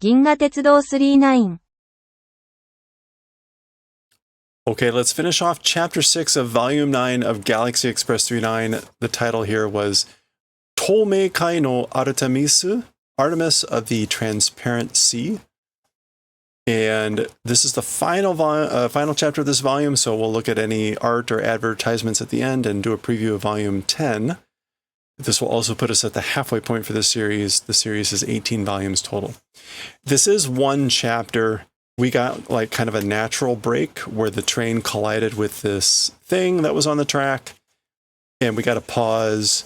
銀河鉄道39 Okay, let's finish off Chapter 6 of Volume 9 of Galaxy Express 39. The title here was Tomei Kai no Artemis, Artemis of the Transparent Sea. And this is the final chapter of this volume, so we'll look at any art or advertisements at the end and do a preview of Volume 10. This will also put us at the halfway point for this series. The series is 18 volumes total. This is one chapter. We got like kind of a natural break where the train collided with this thing that was on the track, and we got a pause.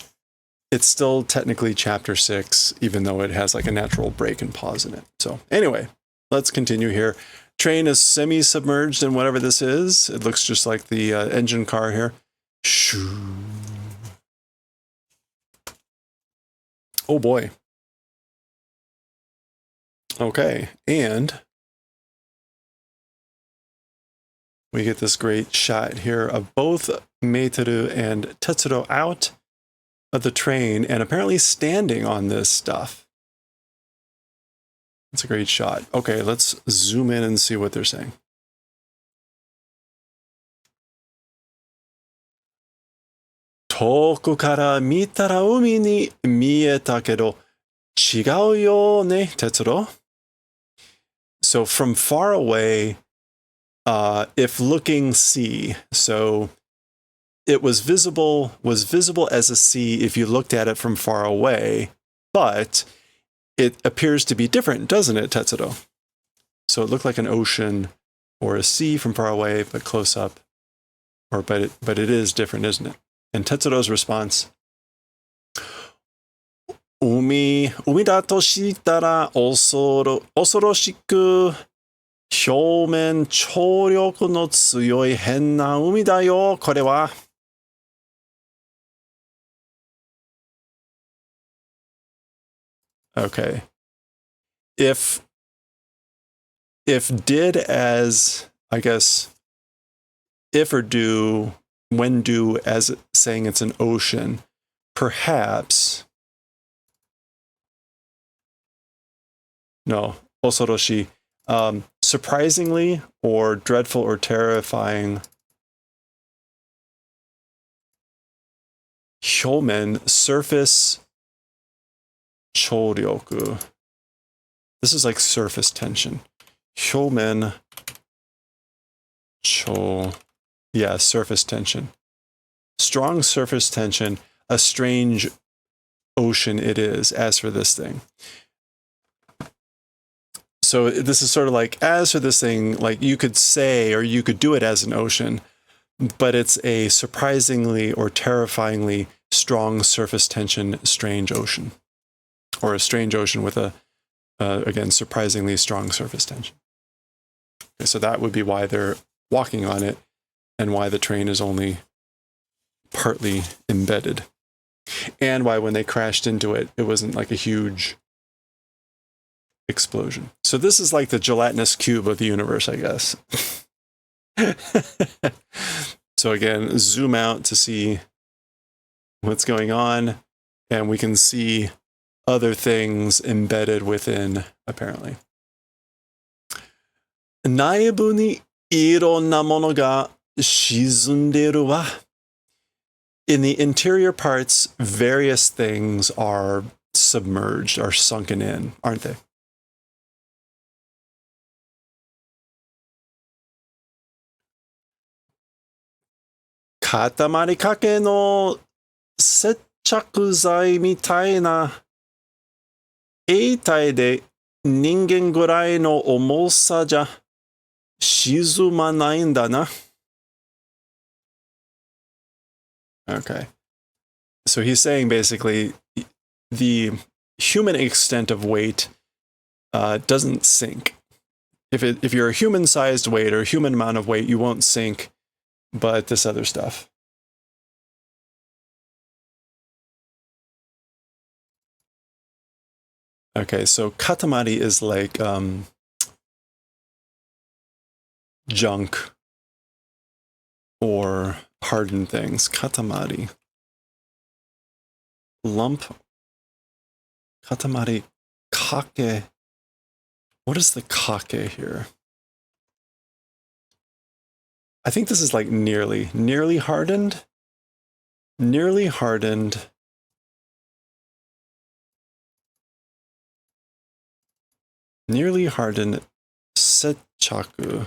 It's still technically chapter 6, even though it has like a natural break and pause in it. So anyway, let's continue here. Train is semi-submerged in whatever this is. It looks just like the engine car here. Shoo. Oh boy. Okay, and we get this great shot here of both Meiteru and Tetsuro out of the train and apparently standing on this stuff. That's a great shot. Okay, let's zoom in and see what they're saying. Toku kara mitara umi ni mieta kedo chigau yo ne, Tetsuro. So from far away, if looking sea, so it was visible as a sea if you looked at it from far away, but it appears to be different, doesn't it, Tetsuro? So it looked like an ocean or a sea from far away, but close up, but it is different, isn't it? And Tetsuro's response: Umi da to shitara osoroshiku hyomen choryoku no tsuyoi hen na umi da yo, kore wa. Okay. If did as, I guess, if or do, when do as saying it's an ocean, perhaps, no, osoroshi, surprisingly or dreadful or terrifying. Hyomen, surface, choryoku. This is like surface tension. Hyomen, yeah, surface tension. Strong surface tension, a strange ocean it is, as for this thing. So this is sort of like, as for this thing, like you could say, or you could do it as an ocean, but it's a surprisingly or terrifyingly strong surface tension, strange ocean. Or a strange ocean with a, again, surprisingly strong surface tension. Okay, so that would be why they're walking on it and why the train is only partly embedded. And why when they crashed into it, it wasn't like a huge explosion. So this is like the gelatinous cube of the universe, I guess. So again, zoom out to see what's going on, and we can see other things embedded within, apparently. Naibu ni ironna mono ga shizunderu wa. In the interior parts, various things are submerged, are sunken in, aren't they? Katamari kake no setchaku zai mitai na eitai de ningen gurai no omosa ja shizumanai nda na. Okay. So he's saying basically the human extent of weight doesn't sink. If you're a human-sized weight or a human amount of weight, you won't sink, but this other stuff. Okay, so katamari is like junk or hardened things. Katamari. Lump. Katamari kake. What is the kake here? I think this is like nearly hardened. Nearly hardened. Nearly hardened setchaku.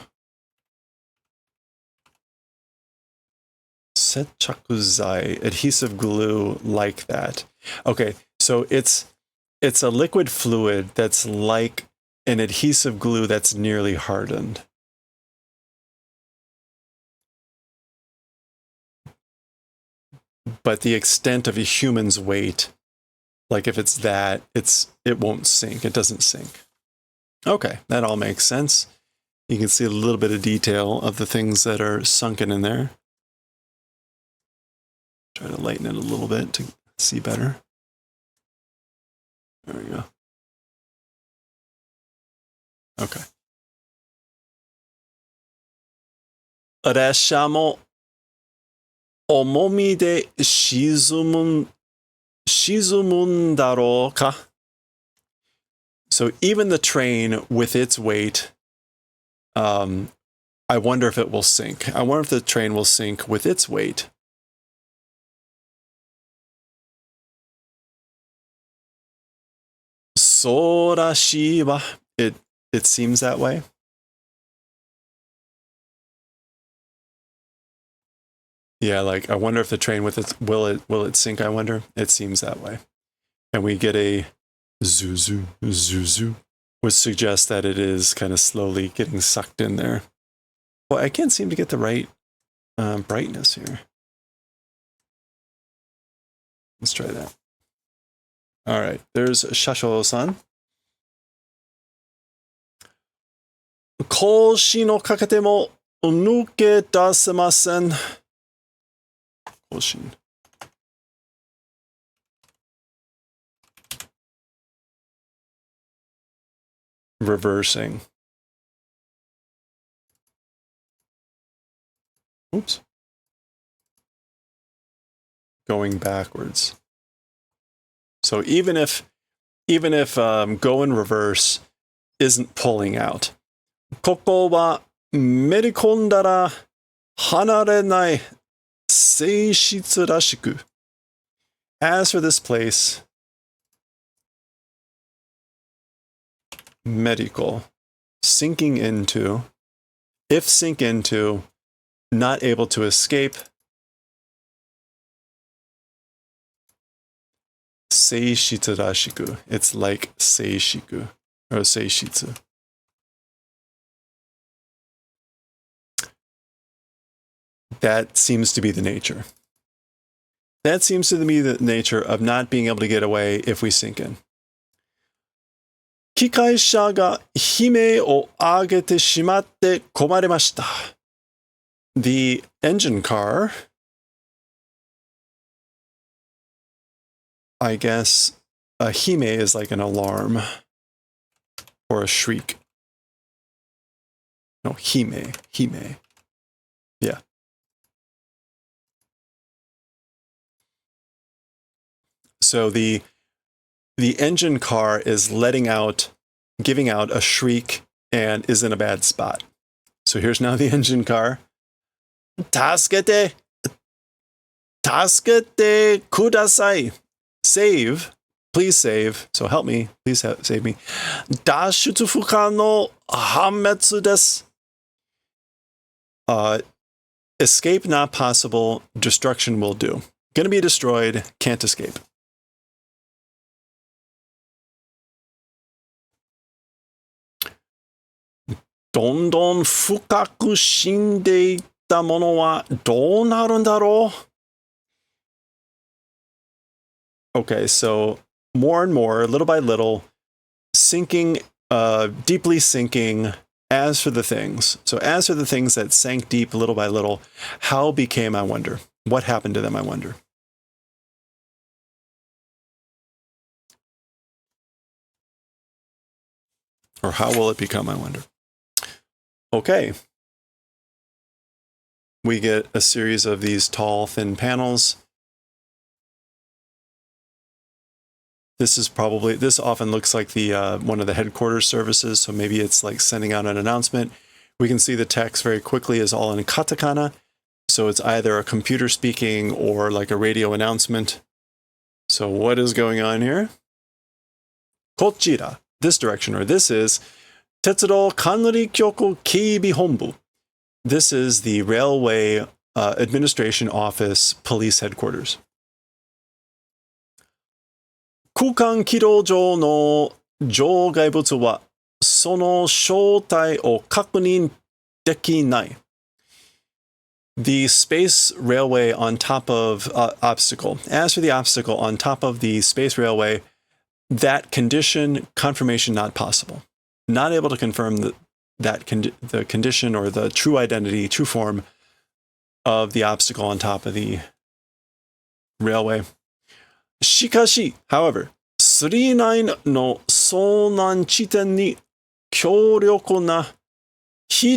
Setchakuzai, adhesive glue like that. Okay, so it's a liquid fluid that's like an adhesive glue that's nearly hardened. But the extent of a human's weight, like if it's that, it won't sink. It doesn't sink. Okay, that all makes sense. You can see a little bit of detail of the things that are sunken in there. Try to lighten it a little bit to see better. There we go. Okay. 列車も重みで沈むんだろうか? So even the train with its weight, I wonder if it will sink. I wonder if the train will sink with its weight. So らしいわ. It seems that way. Yeah, like I wonder if the train with it will it sink, I wonder. It seems that way. And we get a zuzu, which suggests that it is kind of slowly getting sucked in there. Well, I can't seem to get the right brightness here. Let's try that. All right, there's Shasho-san. 腰のかけても抜け出せません。腰。Reversing. Oops. Going backwards. So even if go in reverse isn't pulling out. ここはめり込んだら離れない性質らしく. As for this place, medical, sinking into, if sink into, not able to escape, seishitsu rashiku. It's like seishiku, or seishitsu. That seems to be the nature. That seems to be the nature of not being able to get away if we sink in. 機械車が悲鳴を上げてしまって困りました. The engine car, I guess, a hime is like an alarm or a shriek. No, hime. Yeah. So the engine car is giving out a shriek and is in a bad spot. So here's now the engine car. 助けてください. Save. Please save. So help me. Please save me. 脱出不可能破滅です. Escape not possible. Destruction will do. Gonna be destroyed. Can't escape. Don fukaku shinde itta mono wa dou naru ndaro? Okay, so more and more, little by little, sinking, deeply sinking. As for the things, that sank deep little by little, how became, I wonder? What happened to them, I wonder? Or how will it become, I wonder? Okay. We get a series of these tall, thin panels. This often looks like the one of the headquarters services, so maybe it's like sending out an announcement. We can see the text very quickly is all in katakana, so it's either a computer speaking or like a radio announcement. So what is going on here? Kochira, this direction, or this is Tetsudo Kanri Kyoku Keibi Honbu. This is the Railway Administration Office Police Headquarters. 空間軌道上の障害物はその正体を確認できない。The space railway on top of obstacle. As for the obstacle on top of the space railway, that condition, confirmation not possible. Not able to confirm the condition or the true identity, true form of the obstacle on top of the railway. しかし、however, 39の遭難地点に非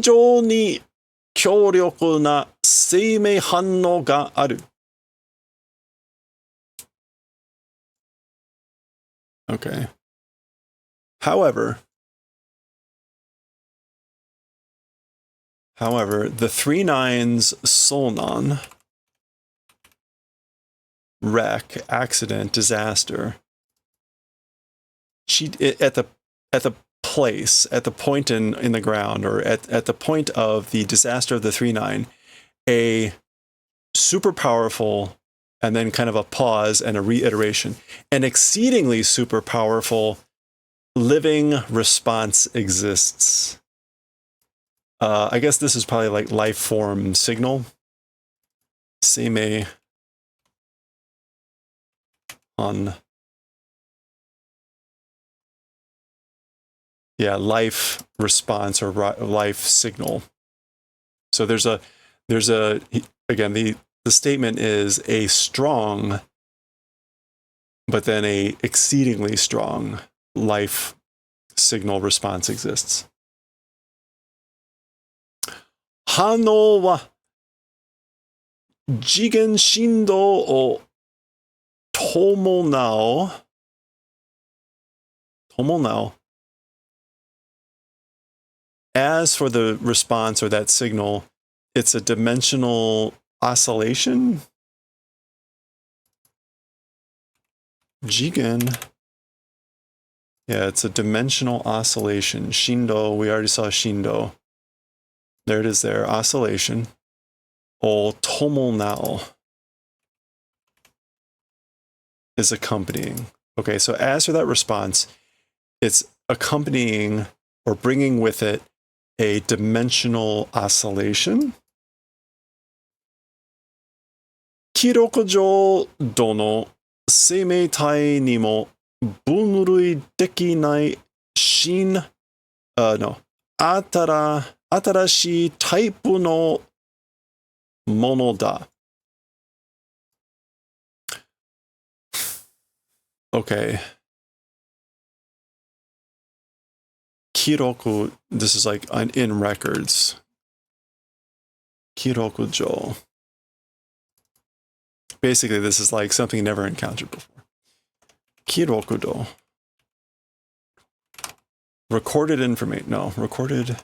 常に強力な生命反応がある。Okay. However, the 39's Solnon wreck, accident, disaster, at the place, at the point in the ground, or at the point of the disaster of the 39, a super powerful, and then kind of a pause and a reiteration, an exceedingly super powerful living response exists. I guess this is probably like life form signal. Seimei on. Yeah, life response or life signal. So there's a again, the statement is a strong, but then a exceedingly strong life signal response exists. 反応は次元振動を伴う。As for the response or that signal, it's a dimensional oscillation. Jigen. Yeah, it's a dimensional oscillation. Shindo, we already saw Shindo. There it is there, oscillation. O tomonao is accompanying. Okay, so as for that response, it's accompanying or bringing with it a dimensional oscillation. 記録上どの生命体にも分類できない新しいタイプのものだ。Okay. Kiroku, this is like in records. Kirokujo. Basically, this is like something never encountered before. Kirokudo. Recorded information. No, recorded.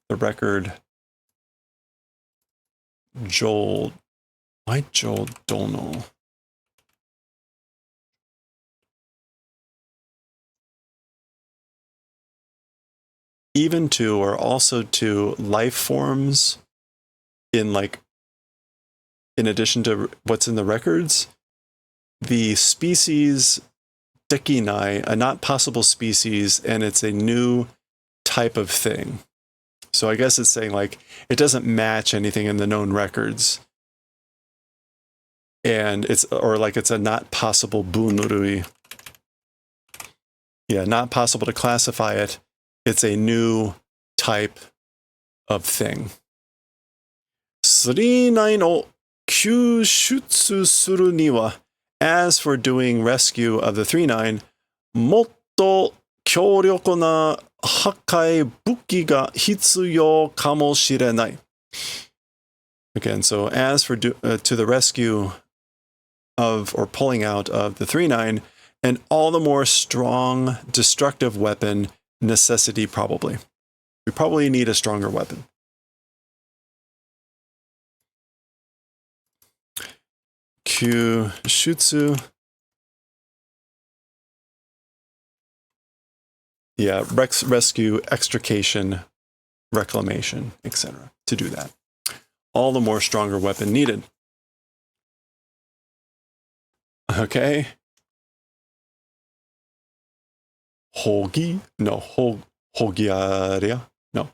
The record. Joel. Why Joel Dono? Even to, or also to, life forms in addition to what's in the records, the species dekinai, a not possible species, and it's a new type of thing. So I guess it's saying like it doesn't match anything in the known records. And it's a not possible bunurui. Yeah, not possible to classify it. It's a new type of thing. 39を救出するには as for doing rescue of the 39, もっと強力な破壊武器が必要かもしれない. Again, so as for to the rescue of, or pulling out of the 3-9, and all the more strong, destructive weapon necessity probably. We probably need a stronger weapon. Kyushutsu. Yeah, rescue, extrication, reclamation, etc. To do that. All the more stronger weapon needed. Okay. Hogi? No, hogiaria? No.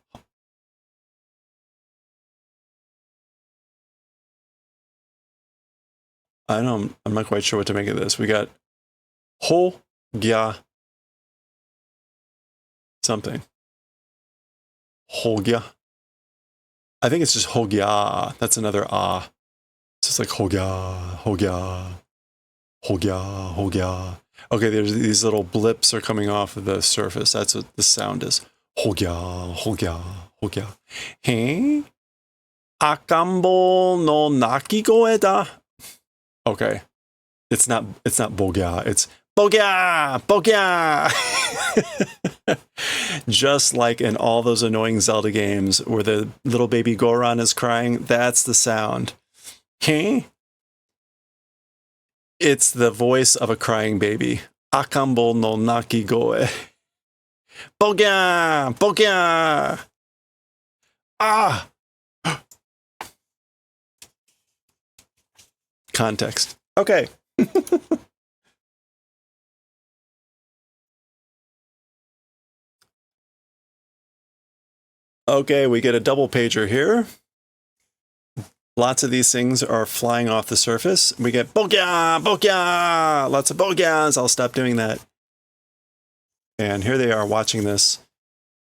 I don't, I'm not quite sure what to make of this. We got Hogya something. Hogya. I think it's just Hogya. That's another ah. It's just like Hogya, Hogya, Hogya, Hogya. Okay, there's these little blips are coming off of the surface. That's what the sound is. Hogya, Hogya, Hogya. Hey? Akambo no nakigoe da. Okay. It's not bogya, it's bogya, bogya. Just like in all those annoying Zelda games where the little baby Goron is crying, that's the sound. Okay? It's the voice of a crying baby. Akambo no nakigoe. Bogya, bogya. Ah. Context. Okay. Okay, we get a double pager here. Lots of these things are flying off the surface. We get bogya, bogya, lots of bogyas. I'll stop doing that. And here they are watching this.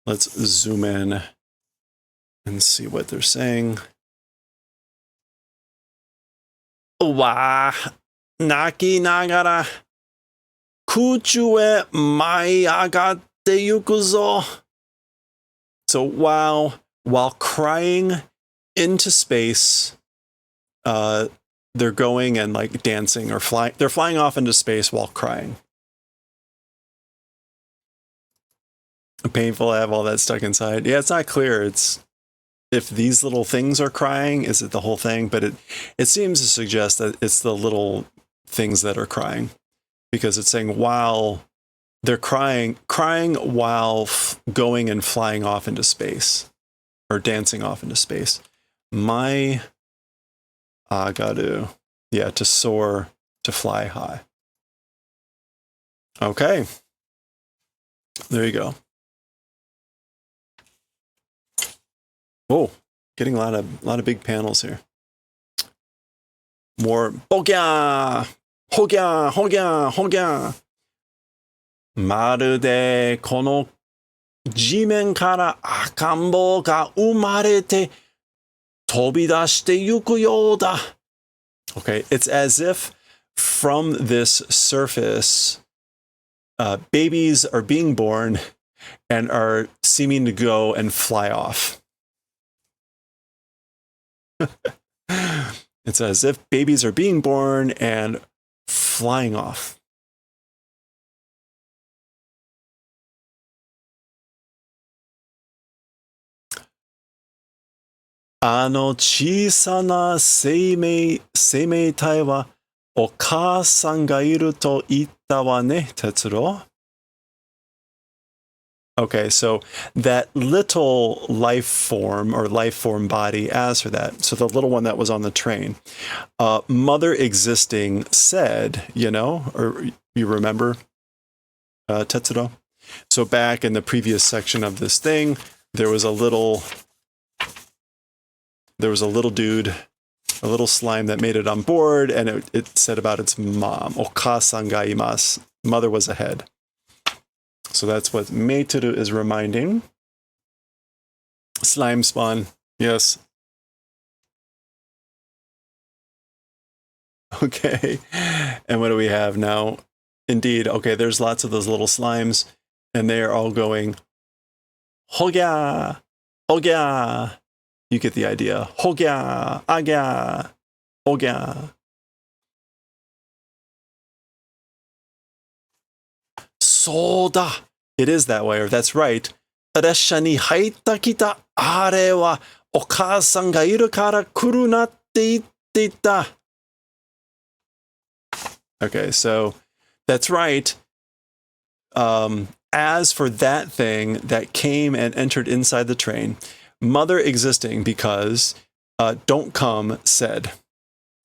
Let's zoom in and see what they're saying. Wa naki nagara kuchu e mai agate yuku zo. So while crying into space, they're going and like dancing or flying. They're flying off into space while crying. Painful. I have all that stuck inside. Yeah, it's not clear. It's if these little things are crying, is it the whole thing? But it seems to suggest that it's the little things that are crying, because it's saying while they're crying while going and flying off into space or dancing off into space. My agaru, yeah, to soar, to fly high. Okay, there you go. Oh, getting a lot of big panels here. More hogya, hogya, hogya, hogya. まるでこの地面から赤ん坊が生まれて飛び出してゆくようだ. Okay, it's as if from this surface, babies are being born and are seeming to go and fly off. It's as if babies are being born and flying off. Okay, so that little life form or life form body, as for that, so the little one that was on the train, mother existing said, or you remember, Tetsuro? So back in the previous section of this thing, there was a little dude, a little slime that made it on board, and it said about its mom, Okasan ga imasu, mother was ahead. So that's what Meituru is reminding. Slime spawn, yes. Okay, and what do we have now? Indeed, okay, there's lots of those little slimes, and they are all going, Hogya, Hogya. You get the idea. Hogya, Agya, Hogya. そうだ. It is that way, or that's right. 列車に入ったきた。あれはお母さんがいるから来るなって言っていた. Okay, so that's right. As for that thing that came and entered inside the train, mother existing because don't come said.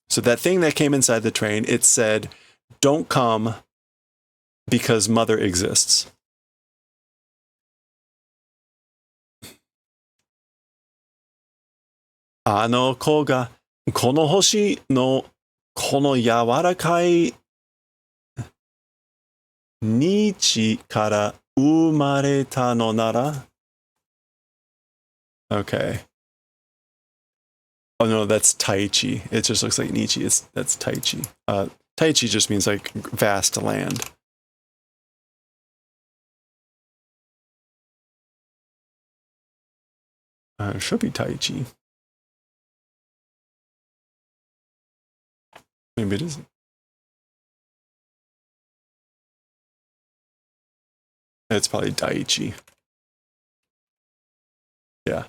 So that thing that came inside the train, it said, don't come because mother exists. "あの子がこの星のこの柔らかい日から生まれたのなら." Okay. Oh no, that's Taichi. It just looks like Nietzsche. That's Taichi. Taichi just means like vast land. It should be Taichi. Maybe it isn't. It's probably Daiichi. Yeah.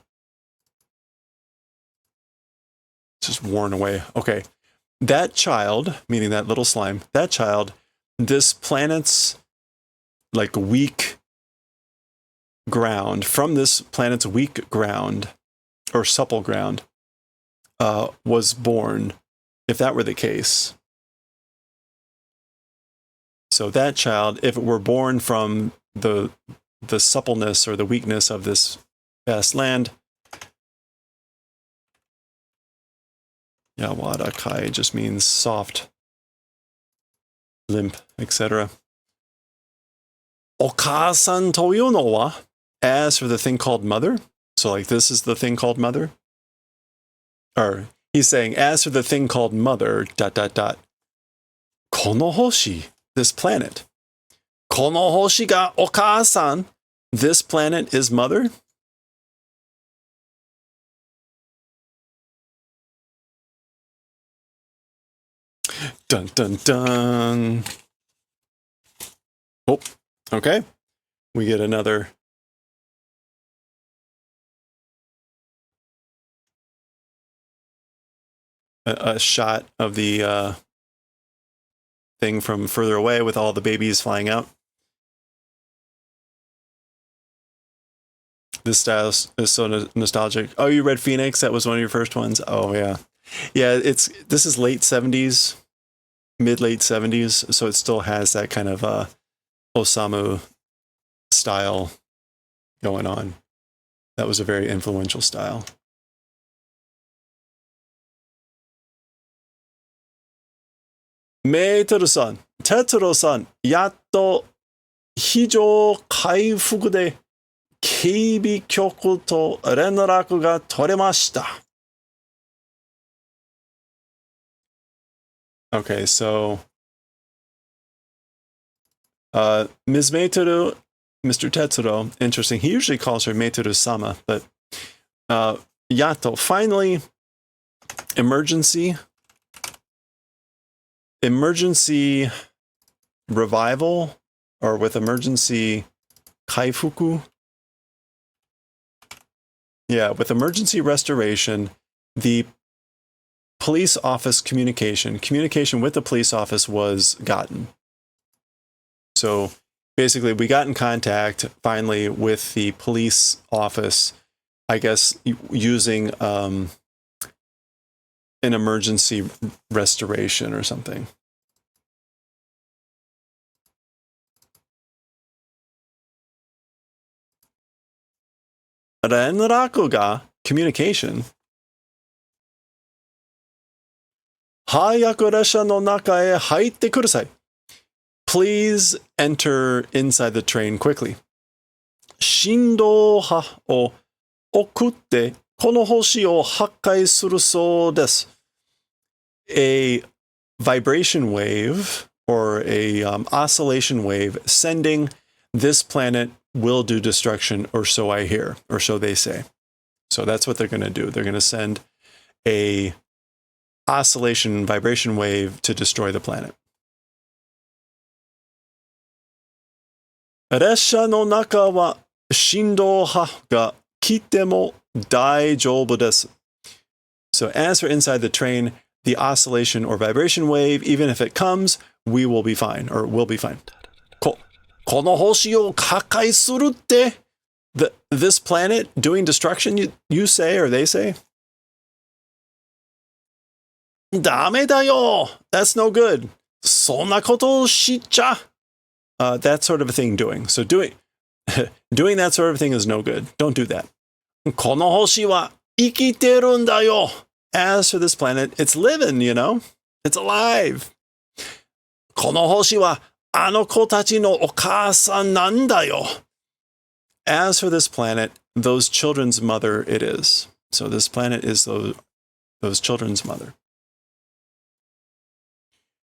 It's just worn away. Okay. That child, meaning that little slime, that child, this planet's like weak ground, from this planet's weak ground, or supple ground, was born, if that were the case. So that child, if it were born from the suppleness or the weakness of this vast land, Yawarakai just means soft, limp, etc. Okasan to you no wa, as for the thing called mother. So like this is the thing called mother. Or he's saying, as for the thing called mother, ... Kono hoshi, this planet. Kono hoshi ga okasan, this planet is mother. Dun dun dun. Oh, okay. We get another a shot of the thing from further away with all the babies flying out. This style is so nostalgic. Oh, you read Phoenix? That was one of your first ones? Oh, yeah. Yeah, this is late 70s, mid-late 70s, so it still has that kind of Osamu style going on. That was a very influential style. Tetsuo-san, やっと非常回復で警備局と連絡が取れました. Okay, so Ms. Meitoru, Mr. Tetsuro, interesting. He usually calls her Meitoru-sama, but Yato, finally, emergency revival, or with emergency kaifuku. Yeah, with emergency restoration, the police office communication with the police office was gotten. So basically, we got in contact finally with the police office, I guess, using an emergency restoration or something. Renraku ga communication. Hayaku resha no naka e haitte kudasai. Please enter inside the train quickly. Shindo ha o okutte kono hoshi o hakkai suru sou desu. A vibration wave, or a oscillation wave, sending this planet will do destruction, or so I hear, or so they say. So that's what they're going to do. They're going to send a oscillation vibration wave to destroy the planet. 列車の中は振動波が来ても大丈夫です。So as for inside the train, the oscillation or vibration wave, even if it comes, we will be fine, or will be fine. この星を破壊するって this planet doing destruction, you say, or they say? ダメだよ! That's no good. そんなことをしちゃ that sort of a thing doing. So doing that sort of thing is no good. Don't do that. この星は生きてるんだよ! As for this planet, it's living, you know? It's alive. この星はあの子たちのお母さんなんだよ! As for this planet, those children's mother it is. So this planet is those children's mother.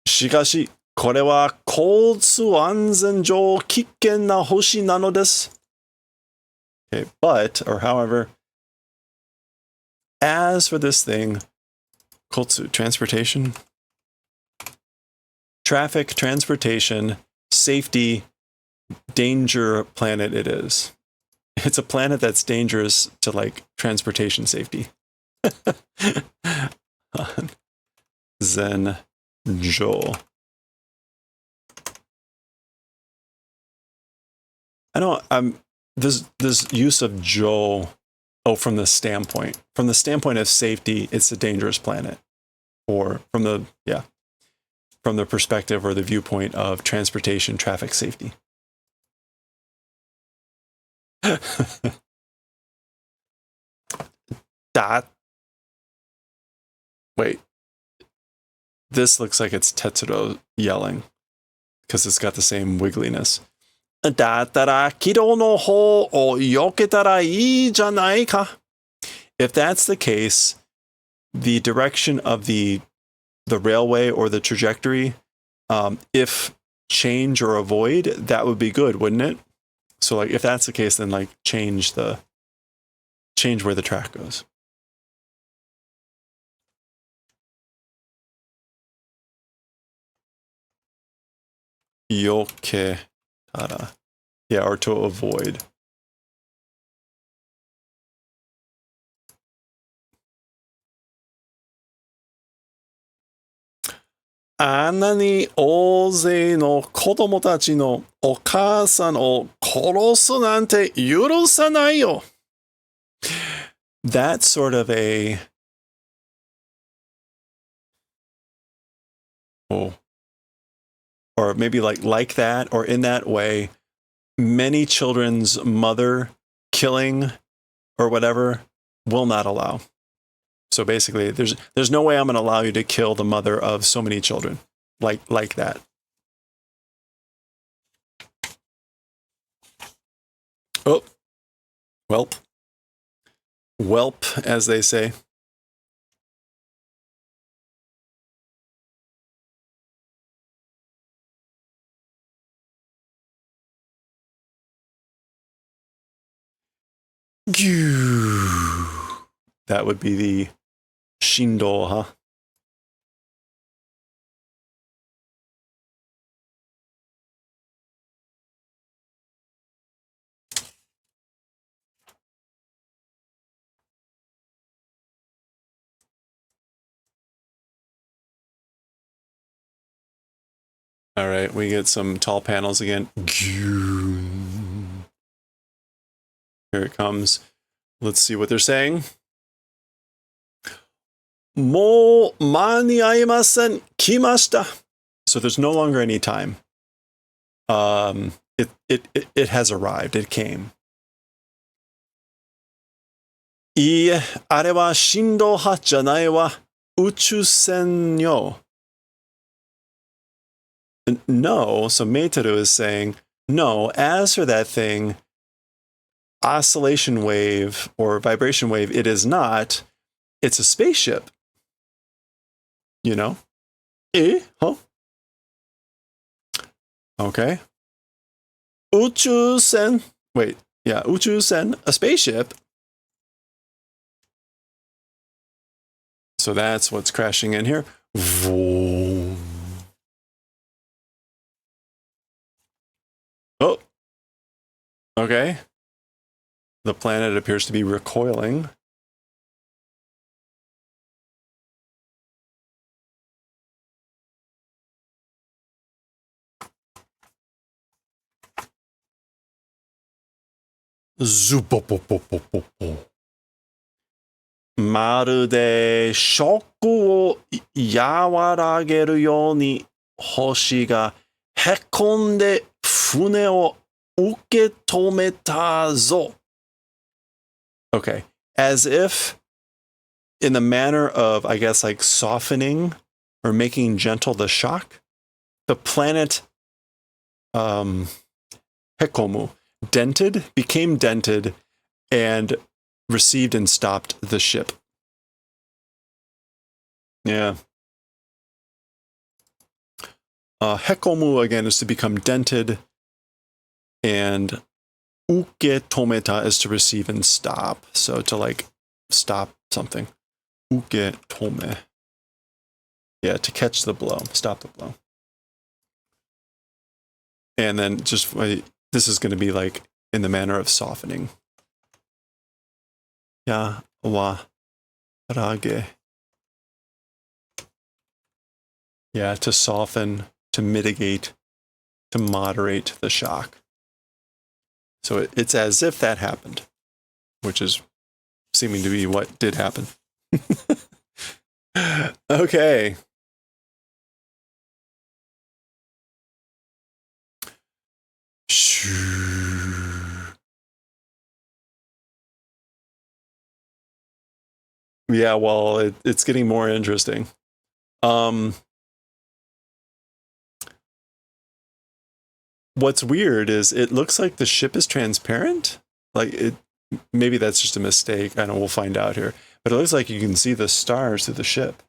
しかし、これは交通安全上危険な星なのです。Okay, but, or however, as for this thing, 交通, transportation, traffic, transportation, safety, danger planet it is. It's a planet that's dangerous to like transportation safety. Zen Jo. I know this use of Jo, from the standpoint of safety, it's a dangerous planet. Or from the perspective or the viewpoint of transportation traffic safety. Wait. This looks like it's Tetsuro yelling because it's got the same wiggliness. だったら軌道の方を避けたらいいじゃないか. If that's the case, the direction of the railway or the trajectory, if change or avoid, that would be good, wouldn't it? So like if that's the case, then like change where the track goes. Yoke tara. Yeah, or to avoid. Annaに大勢の子供たちのお母さんを殺すなんて許さないよ. That's sort of a or maybe like that, or in that way, many children's mother killing or whatever will not allow. So basically, there's no way I'm going to allow you to kill the mother of so many children like that. Oh, whelp, as they say. That would be the Shindo, huh? All right, we get some tall panels again. Here it comes. Let's see what they're saying. もう間に合いません。来ました. So there's no longer any time. It has arrived. It came. いいえ、あれは振動波じゃないわ。宇宙船よ. No, so Meiteru is saying, no, as for that thing, oscillation wave or vibration wave, it is not. It's a spaceship. You know? Huh? Okay. 宇宙船. Wait, yeah, 宇宙船, a spaceship. So that's what's crashing in here. Vroom. Oh, Okay. The planet appears to be recoiling. Zupopopopopopo. まるでショックを和らげるように星がへこんで船を受け止めたぞ. Okay. As if in the manner of, I guess, like softening or making gentle the shock, the planet hekomu, became dented, and received and stopped the ship. Yeah. Hekomu, again, is to become dented, and uke tometa is to receive and stop. So to like stop something. Uke tome. Yeah, to catch the blow, stop the blow. And then just, this is going to be like in the manner of softening. Ya wa rage. Yeah, to soften, to mitigate, to moderate the shock. So it's as if that happened, which is seeming to be what did happen. Okay. Yeah, well, it's getting more interesting. What's weird is it looks like the ship is transparent. Like it, maybe that's just a mistake. I know we'll find out here. But it looks like you can see the stars through the ship.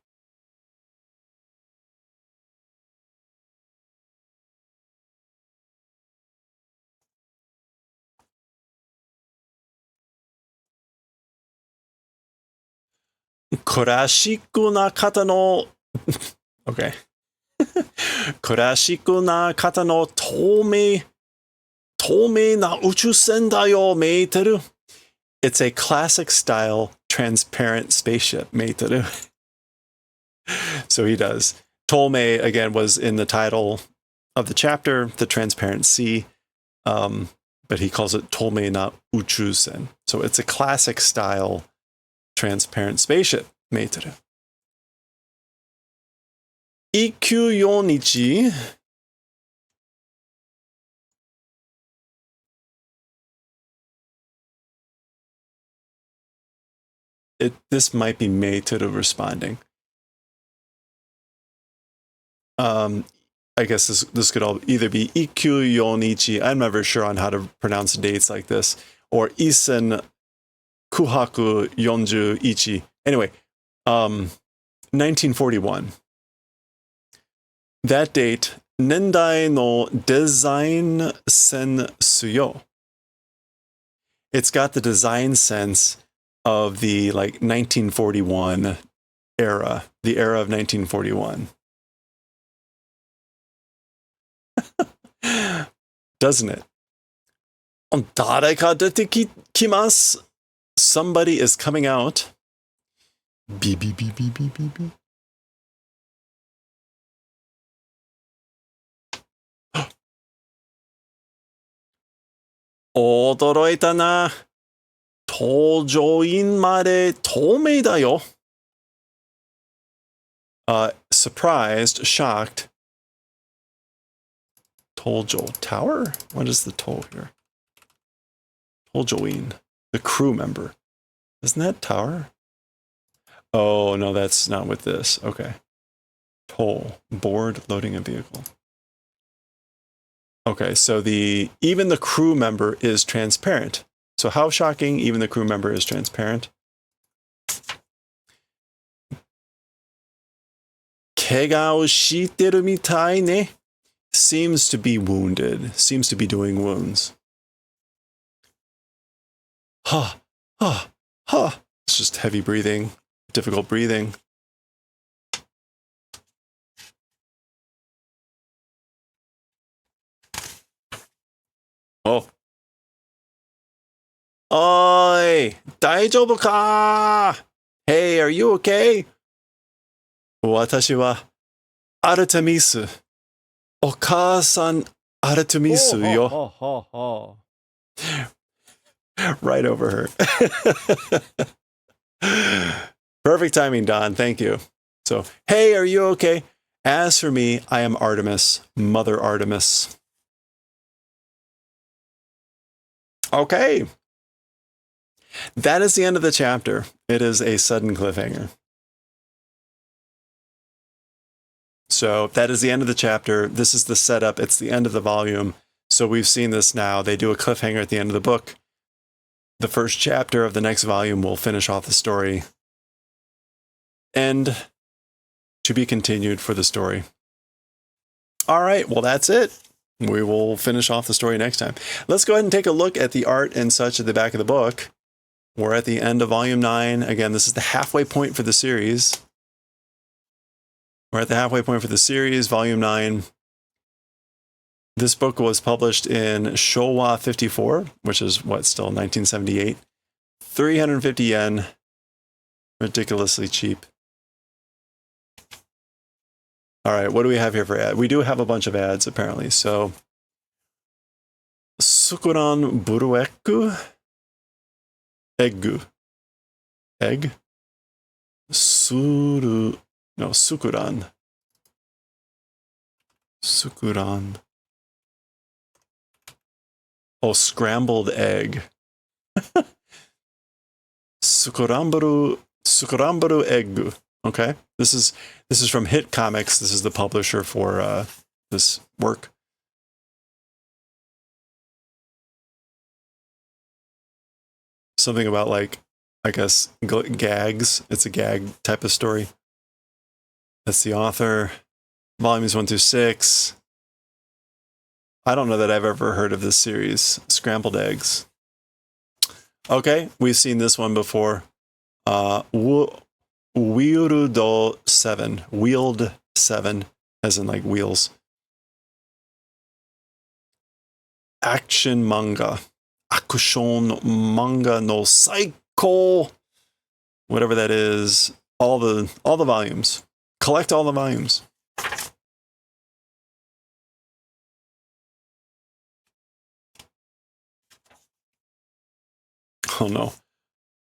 Kurashiku na kata no... Okay. Kurashiku na kata no tomei na uchusen da yo, meiteru. It's a classic style transparent spaceship, meiteru. So he does. Tomei, again, was in the title of the chapter, the transparent sea, but he calls it Tomei na uchusen. So it's a classic style transparent spaceship, meiteru. Ikkyu yonichi. This might be meiteru responding. I guess this could all either be Ikkyu yonichi. I'm never sure on how to pronounce dates like this, or Isen Kuhaku Yonju Ichi. Anyway, 1941. That date, Nendai no design sen suyo. It's got the design sense of the like 1941 era, the era of 1941. Doesn't it? Dareka dete kimasu. Somebody is coming out. Beep, beep, beep, beep, beep, beep, beep. Odoroita na. Toujouin made tomei da yo. Surprised, shocked. Tojo tower? What is the toll here? Toujouin, the crew member. Isn't that tower? Oh, no, that's not with this. Okay. Toll, board loading a vehicle. Okay, so even the crew member is transparent. So how shocking, even the crew member is transparent. Kega o shiteru mitai ne. Seems to be wounded. Seems to be doing wounds. Ha, ha, ha. It's just heavy breathing, difficult breathing. Oh, Oi! Daijoubu ka? Hey, are you okay? Watashi wa Artemis. Oka-san Artemis yo. Ho, ho, ho. Right over her. Perfect timing, Don. Thank you. So, hey, are you okay? As for me, I am Artemis, Mother Artemis. Okay. That is the end of the chapter. It is a sudden cliffhanger. So that is the end of the chapter. This is the setup. It's the end of the volume. So we've seen this now. They do a cliffhanger at the end of the book. The first chapter of the next volume will finish off the story. And to be continued for the story. All right, well, that's it. We will finish off the story next time. Let's go ahead and take a look at the art and such at the back of the book. We're at the end of volume 9. Again, this is the halfway point for the series. We're at the halfway point for the series, volume 9. This book was published in Showa 54, which is what, still 1978. 350 yen. Ridiculously cheap. All right, what do we have here for ad? We do have a bunch of ads, apparently. So, Sukuran Burueku? Eggu. Egg? Sukuran. Sukuran. Oh, scrambled egg. Sukurambaru Eggu. Okay, this is from Hit Comics. This is the publisher for this work. Something about, like, I guess, gags. It's a gag type of story. That's the author. Volumes 1 through 6. I don't know that I've ever heard of this series, Scrambled Eggs. Okay, we've seen this one before. Wheeled 7. Wheeled 7, as in, like, wheels. Action manga. Action manga no Saiko. Whatever that is. All the volumes. Collect all the volumes. Oh no.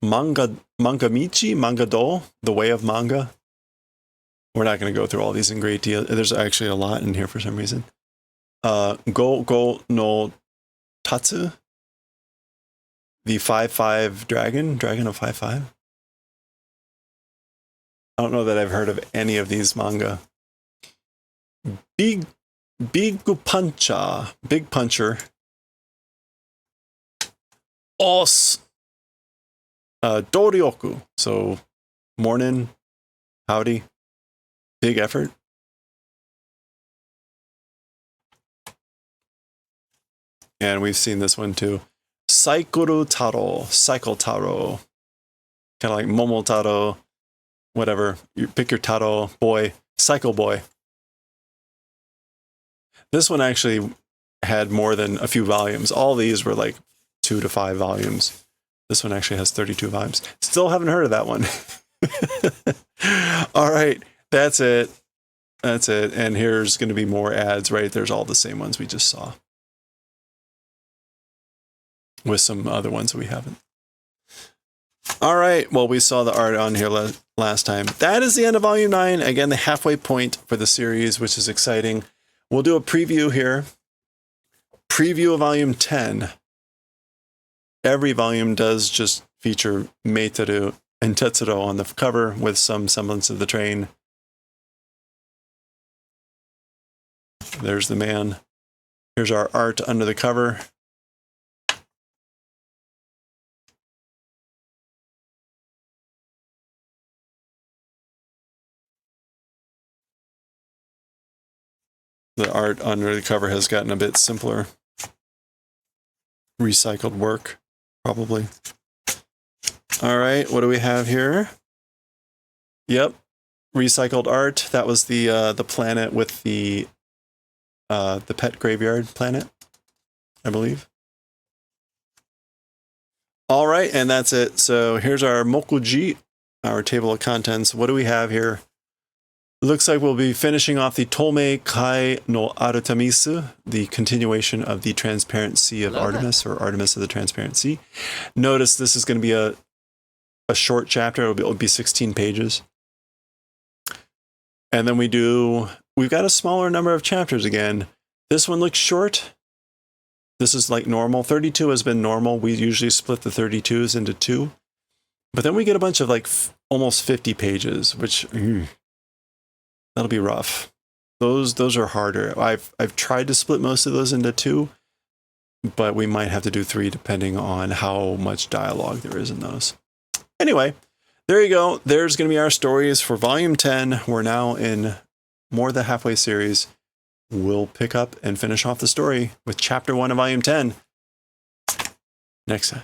Manga do, the way of manga. We're not going to go through all these in great deal. There's actually a lot in here for some reason. Go no Tatsu. The 5-5 dragon of 5-5. I don't know that I've heard of any of these manga. Big Puncher. Os. Doryoku. So, morning, howdy, big effort. And we've seen this one too. Cycle Taro. Kind of like Momotaro, whatever. You pick your Taro, boy, Cycle Boy. This one actually had more than a few volumes. All these were like 2 to 5 volumes. This one actually has 32 volumes. Still haven't heard of that one. All right, that's it. And here's going to be more ads, right? There's all the same ones we just saw. With some other ones that we haven't. All right, well, we saw the art on here last time. That is the end of volume 9. Again, the halfway point for the series, which is exciting. We'll do a preview here. Preview of volume 10. Every volume does just feature Meiteru and Tetsuro on the cover with some semblance of the train. There's the man. Here's our art under the cover. The art under the cover has gotten a bit simpler. Recycled work, probably. All right, what do we have here? Yep, recycled art. That was the planet with the pet graveyard planet, I believe. All right, and that's it. So here's our mokuji, our table of contents. What do we have here? Looks like we'll be finishing off the Tome Kai no Artemisu, the continuation of the Transparent Sea of Artemis, or Artemis of the Transparent Sea. Notice this is going to be a short chapter. It'll be 16 pages. And then we've got a smaller number of chapters again. This one looks short. This is like normal. 32 has been normal. We usually split the 32s into 2. But then we get a bunch of like almost 50 pages, which... that'll be rough. Those are harder. I've tried to split most of those into 2, but we might have to do 3 depending on how much dialogue there is in those. Anyway, there you go. There's going to be our stories for Volume 10. We're now in more than halfway series. We'll pick up and finish off the story with Chapter 1 of Volume 10 next time.